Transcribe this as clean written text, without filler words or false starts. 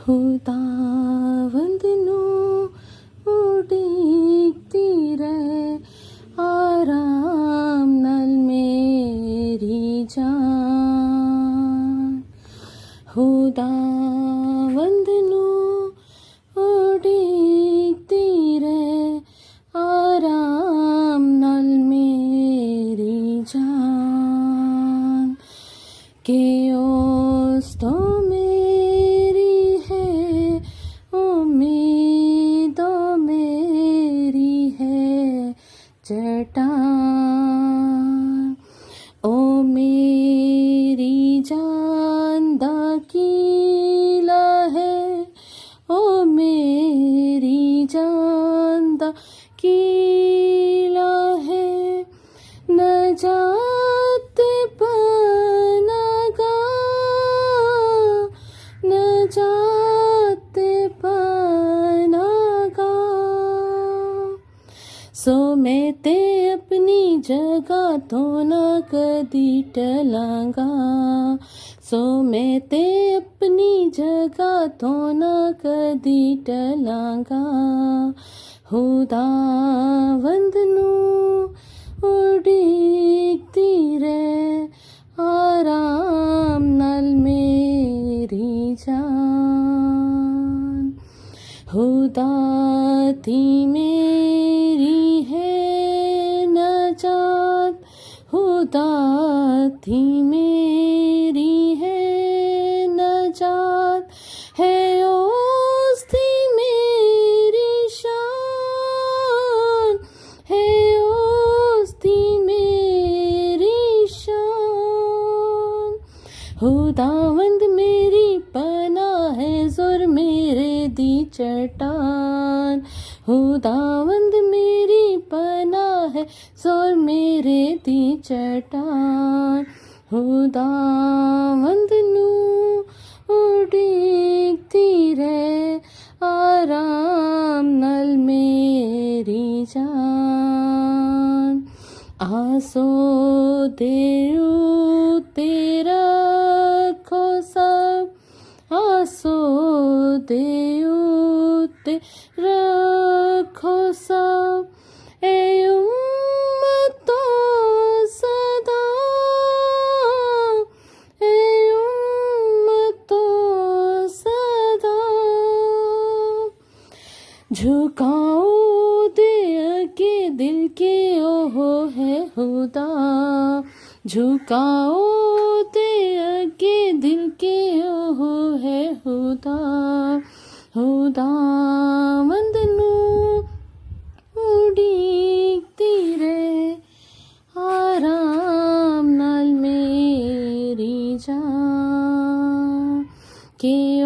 खुदावंद नू उड़ीकती रहे आराम नाल मेरी जान। खुदावंद नू उड़ीकती रहे आराम नाल मेरी जान। के उस तो मेरी है उम्मीद मेरी है चट्टान। ओ मेरी जान दा कीला है, ओ मेरी जान दा कीला है। नजात पनागा, नजात पनागा। सो मैं ते अपनी जगह तो न कदी टलांगा। सो मैं ते अपनी जगह तो न कदी टलांगा। खुदावंद नू उड़ीकती रहे आराम नाल मेरी जान। खुदा थी मेरी है नजात, खुदा थी मेरी है नजात। है ओस थी मेरी शान, है ओस थी मेरी शान। खुदावंद मेरी पनाह है ज़ोर मेरे दी चट्टान। खुदावंद मेरी पनाह है ज़ोर मेरे दी चट्टान। खुदावंद नू उड़ीकती रहे आराम नाल मेरी जान। आसो देऊ तेरा खो सब, आसो देऊ तेरा खो सब। ए उम्मतो सदा, ए उम्मतो सदा। झुकाओ दे के दिल के ओहो है खुदा, झुकाओ दे के दिल के ओहो है खुदा। खुदावंद नू उड़ीकती रहे आराम नाल मेरी जान। के